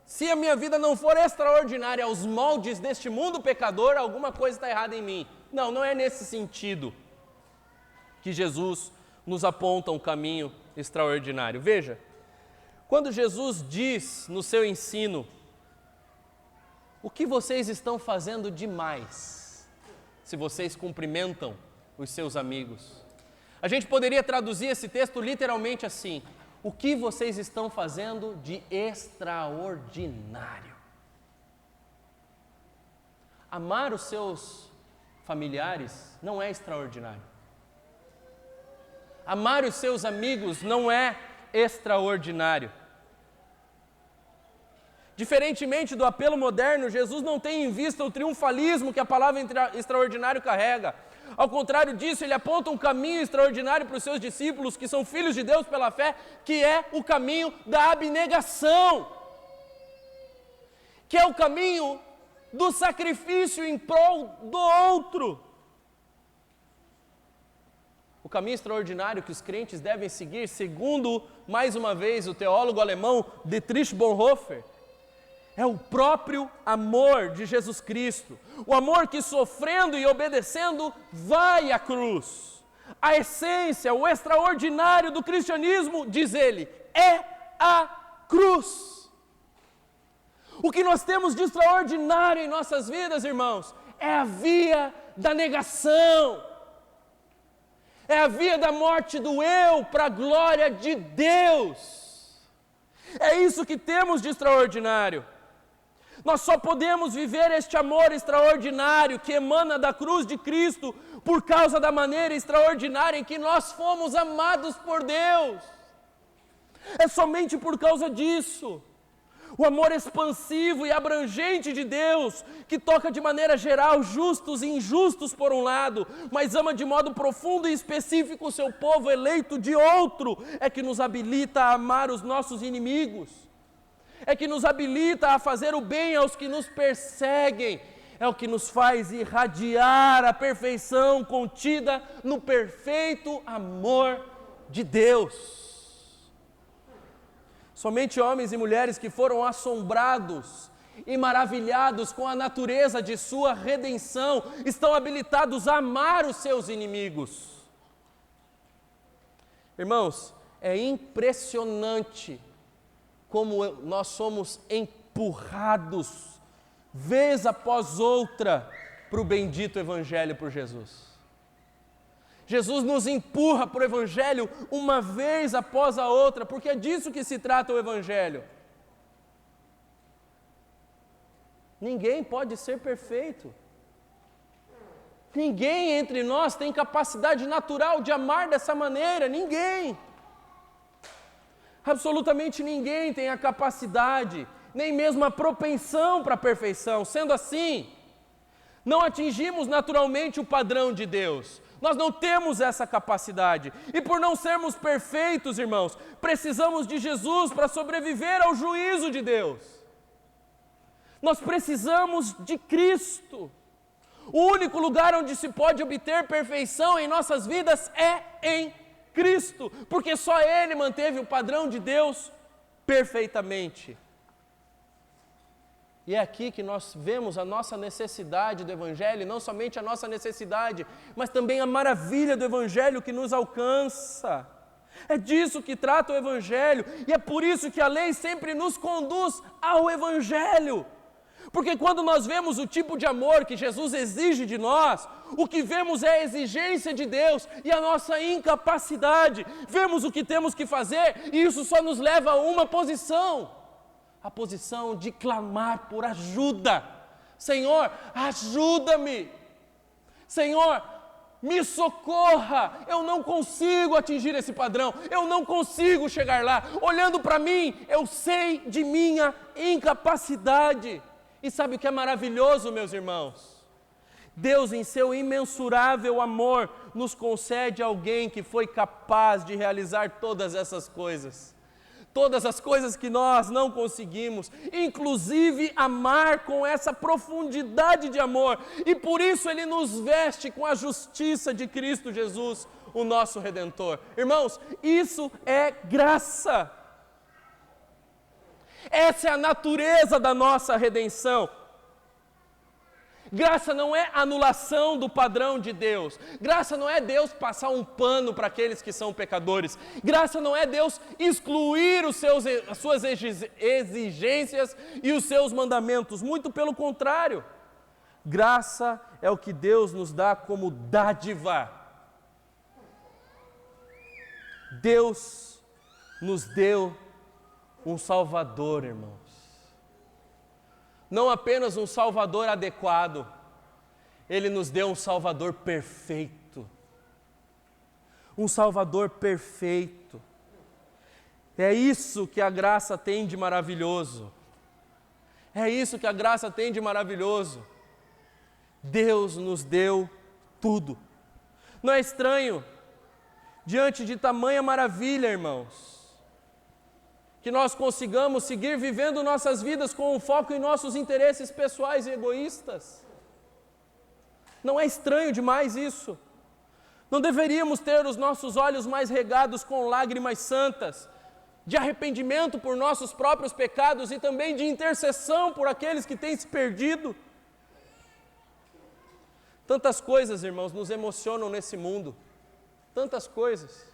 se a minha vida não for extraordinária aos moldes deste mundo pecador, alguma coisa está errada em mim. Não, não é nesse sentido que Jesus nos aponta um caminho extraordinário. Veja, quando Jesus diz no seu ensino, o que vocês estão fazendo demais, se vocês cumprimentam os seus amigos? A gente poderia traduzir esse texto literalmente assim: o que vocês estão fazendo de extraordinário? Amar os seus familiares não é extraordinário. Amar os seus amigos não é extraordinário. Diferentemente do apelo moderno, Jesus não tem em vista o triunfalismo que a palavra extraordinário carrega. Ao contrário disso, ele aponta um caminho extraordinário para os seus discípulos, que são filhos de Deus pela fé, que é o caminho da abnegação, que é o caminho do sacrifício em prol do outro. O caminho extraordinário que os crentes devem seguir, segundo, mais uma vez, o teólogo alemão Dietrich Bonhoeffer, é o próprio amor de Jesus Cristo. O amor que, sofrendo e obedecendo, vai à cruz. A essência, o extraordinário do cristianismo, diz ele, é a cruz. O que nós temos de extraordinário em nossas vidas, irmãos, é a via da negação. É a via da morte do eu para a glória de Deus. É isso que temos de extraordinário. Nós só podemos viver este amor extraordinário que emana da cruz de Cristo por causa da maneira extraordinária em que nós fomos amados por Deus. É somente por causa disso. O amor expansivo e abrangente de Deus, que toca de maneira geral justos e injustos por um lado, mas ama de modo profundo e específico o seu povo eleito de outro, é que nos habilita a amar os nossos inimigos. É que nos habilita a fazer o bem aos que nos perseguem, é o que nos faz irradiar a perfeição contida no perfeito amor de Deus. Somente homens e mulheres que foram assombrados e maravilhados com a natureza de sua redenção estão habilitados a amar os seus inimigos. Irmãos, é impressionante como nós somos empurrados, vez após outra, para o bendito Evangelho por Jesus. Jesus nos empurra para o Evangelho uma vez após a outra, porque é disso que se trata o Evangelho. Ninguém pode ser perfeito. Ninguém entre nós tem capacidade natural de amar dessa maneira, ninguém. Absolutamente ninguém tem a capacidade, nem mesmo a propensão para a perfeição. Sendo assim, não atingimos naturalmente o padrão de Deus. Nós não temos essa capacidade. E por não sermos perfeitos, irmãos, precisamos de Jesus para sobreviver ao juízo de Deus. Nós precisamos de Cristo. O único lugar onde se pode obter perfeição em nossas vidas é em Cristo, porque só Ele manteve o padrão de Deus perfeitamente. E é aqui que nós vemos a nossa necessidade do Evangelho, não somente a nossa necessidade, mas também a maravilha do Evangelho que nos alcança. É disso que trata o Evangelho, e é por isso que a lei sempre nos conduz ao Evangelho. Porque quando nós vemos o tipo de amor que Jesus exige de nós, o que vemos é a exigência de Deus e a nossa incapacidade. Vemos o que temos que fazer e isso só nos leva a uma posição, a posição de clamar por ajuda. Senhor, ajuda-me. Senhor, me socorra. Eu não consigo atingir esse padrão. Eu não consigo chegar lá. Olhando para mim, eu sei de minha incapacidade. E sabe o que é maravilhoso, meus irmãos? Deus, em seu imensurável amor, nos concede alguém que foi capaz de realizar todas essas coisas. Todas as coisas que nós não conseguimos, inclusive amar com essa profundidade de amor. E por isso Ele nos veste com a justiça de Cristo Jesus, o nosso Redentor. Irmãos, isso é graça. Essa é a natureza da nossa redenção. Graça não é anulação do padrão de Deus. Graça não é Deus passar um pano para aqueles que são pecadores. Graça não é Deus excluir as suas exigências e os seus mandamentos. Muito pelo contrário. Graça é o que Deus nos dá como dádiva. Deus nos deu um Salvador, irmãos. Não apenas um Salvador adequado, Ele nos deu um Salvador perfeito. Um Salvador perfeito. É isso que a graça tem de maravilhoso. É isso que a graça tem de maravilhoso. Deus nos deu tudo. Não é estranho, diante de tamanha maravilha, irmãos, que nós consigamos seguir vivendo nossas vidas com um foco em nossos interesses pessoais e egoístas. Não é estranho demais isso? Não deveríamos ter os nossos olhos mais regados com lágrimas santas, de arrependimento por nossos próprios pecados e também de intercessão por aqueles que têm se perdido? Tantas coisas, irmãos, nos emocionam nesse mundo. Tantas coisas.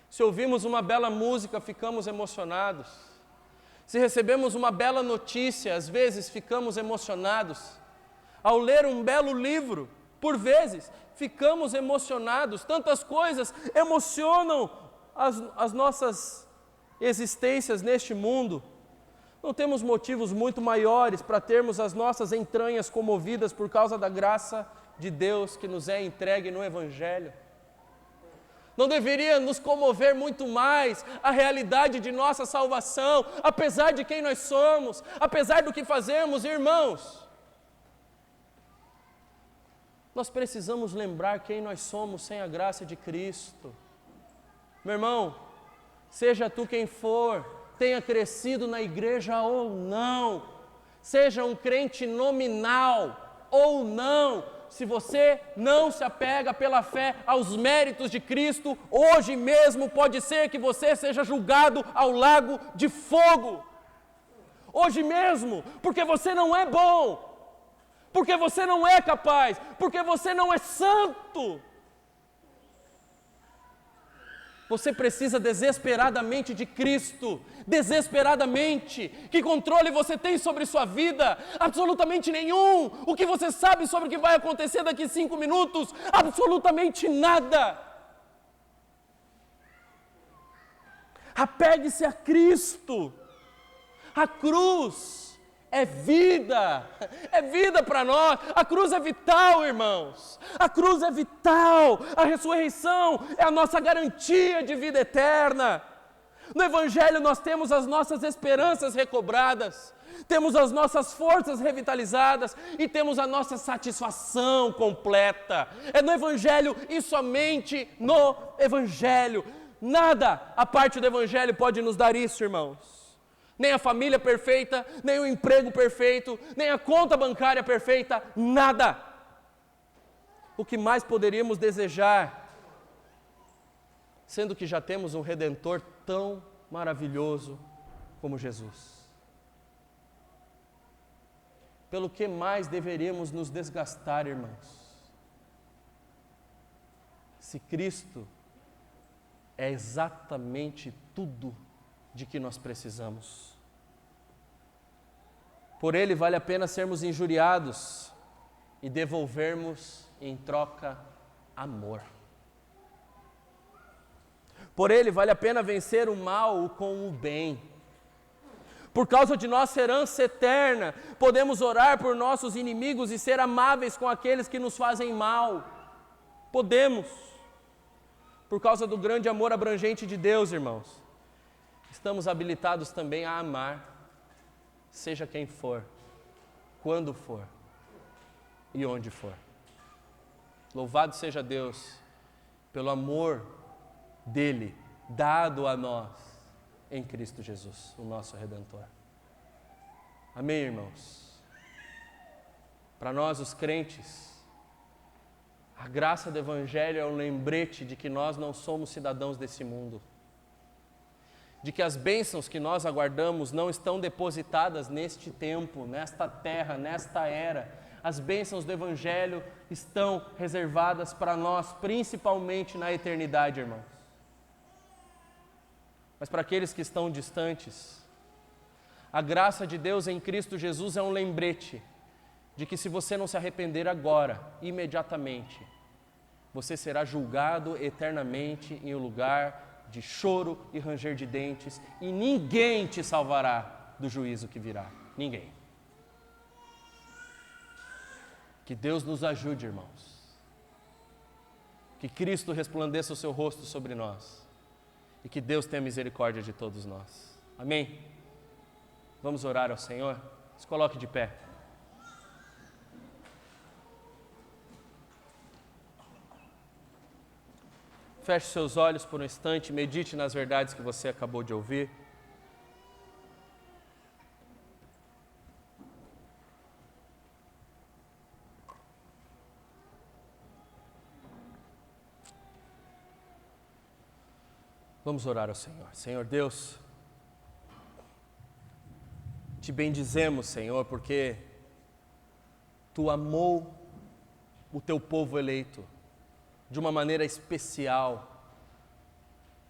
Se ouvimos uma bela música, ficamos emocionados. Se recebemos uma bela notícia, às vezes ficamos emocionados. Ao ler um belo livro, por vezes, ficamos emocionados. Tantas coisas emocionam as nossas existências neste mundo. Não temos motivos muito maiores para termos as nossas entranhas comovidas por causa da graça de Deus que nos é entregue no Evangelho. Não deveria nos comover muito mais a realidade de nossa salvação, apesar de quem nós somos, apesar do que fazemos, irmãos. Nós precisamos lembrar quem nós somos sem a graça de Cristo. Meu irmão, seja tu quem for, tenha crescido na igreja ou não, seja um crente nominal ou não, se você não se apega pela fé aos méritos de Cristo, hoje mesmo pode ser que você seja julgado ao lago de fogo. Hoje mesmo, porque você não é bom, porque você não é capaz, porque você não é santo. Você precisa desesperadamente de Cristo, desesperadamente. Que controle você tem sobre sua vida? Absolutamente nenhum. O que você sabe sobre o que vai acontecer daqui 5 minutos? Absolutamente nada. Apegue-se a Cristo. A cruz é vida para nós. A cruz é vital, irmãos. A cruz é vital. A ressurreição é a nossa garantia de vida eterna. No Evangelho nós temos as nossas esperanças recobradas, temos as nossas forças revitalizadas e temos a nossa satisfação completa. É no Evangelho e somente no Evangelho. Nada a parte do Evangelho pode nos dar isso, irmãos. Nem a família perfeita, nem o emprego perfeito, nem a conta bancária perfeita, nada. O que mais poderíamos desejar, sendo que já temos um Redentor tão maravilhoso como Jesus? Pelo que mais deveríamos nos desgastar, irmãos? Se Cristo é exatamente tudo de que nós precisamos. Por Ele vale a pena sermos injuriados e devolvermos em troca amor. Por Ele vale a pena vencer o mal com o bem. Por causa de nossa herança eterna, podemos orar por nossos inimigos e ser amáveis com aqueles que nos fazem mal. Podemos. Por causa do grande amor abrangente de Deus, irmãos, estamos habilitados também a amar, seja quem for, quando for e onde for. Louvado seja Deus pelo amor dele dado a nós em Cristo Jesus, o nosso Redentor. Amém, irmãos? Para nós, os crentes, a graça do Evangelho é um lembrete de que nós não somos cidadãos desse mundo, de que as bênçãos que nós aguardamos não estão depositadas neste tempo, nesta terra, nesta era. As bênçãos do Evangelho estão reservadas para nós, principalmente na eternidade, irmãos. Mas para aqueles que estão distantes, a graça de Deus em Cristo Jesus é um lembrete de que se você não se arrepender agora, imediatamente, você será julgado eternamente em um lugar de choro e ranger de dentes, e ninguém te salvará do juízo que virá. Ninguém. Que Deus nos ajude, irmãos. Que Cristo resplandeça o seu rosto sobre nós. E que Deus tenha misericórdia de todos nós. Amém? Vamos orar ao Senhor? Se coloque de pé. Feche seus olhos por um instante, medite nas verdades que você acabou de ouvir. Vamos orar ao Senhor. Senhor Deus, te bendizemos, Senhor, porque Tu amou o Teu povo eleito de uma maneira especial,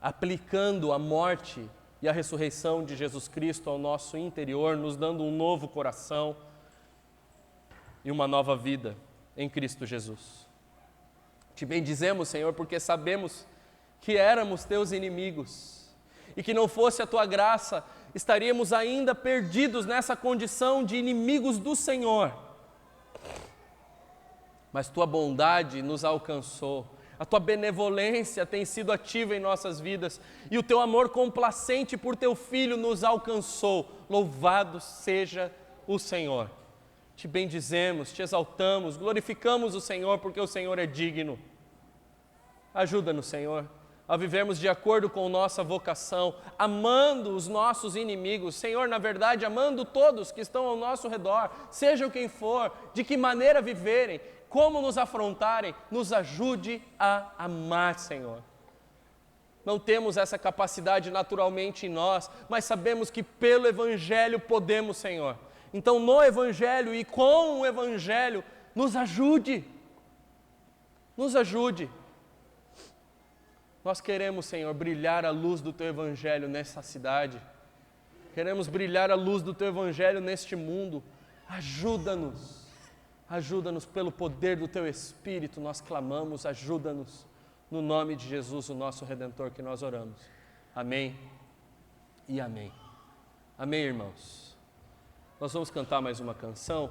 aplicando a morte e a ressurreição de Jesus Cristo ao nosso interior, nos dando um novo coração e uma nova vida em Cristo Jesus. Te bendizemos, Senhor, porque sabemos que éramos Teus inimigos e que não fosse a Tua graça, estaríamos ainda perdidos nessa condição de inimigos do Senhor. Mas Tua bondade nos alcançou, a Tua benevolência tem sido ativa em nossas vidas e o Teu amor complacente por Teu Filho nos alcançou. Louvado seja o Senhor. Te bendizemos, Te exaltamos, glorificamos o Senhor porque o Senhor é digno. Ajuda-nos, Senhor, a vivermos de acordo com nossa vocação, amando os nossos inimigos, Senhor, na verdade, amando todos que estão ao nosso redor, seja quem for, de que maneira viverem, como nos afrontarem, nos ajude a amar, Senhor. Não temos essa capacidade naturalmente em nós, mas sabemos que pelo Evangelho podemos, Senhor. Então, no Evangelho e com o Evangelho, nos ajude. Nos ajude. Nós queremos, Senhor, brilhar a luz do Teu Evangelho nessa cidade. Queremos brilhar a luz do Teu Evangelho neste mundo. Ajuda-nos. Ajuda-nos pelo poder do Teu Espírito. Nós clamamos, ajuda-nos. No nome de Jesus, o nosso Redentor, que nós oramos. Amém e amém. Amém, irmãos. Nós vamos cantar mais uma canção.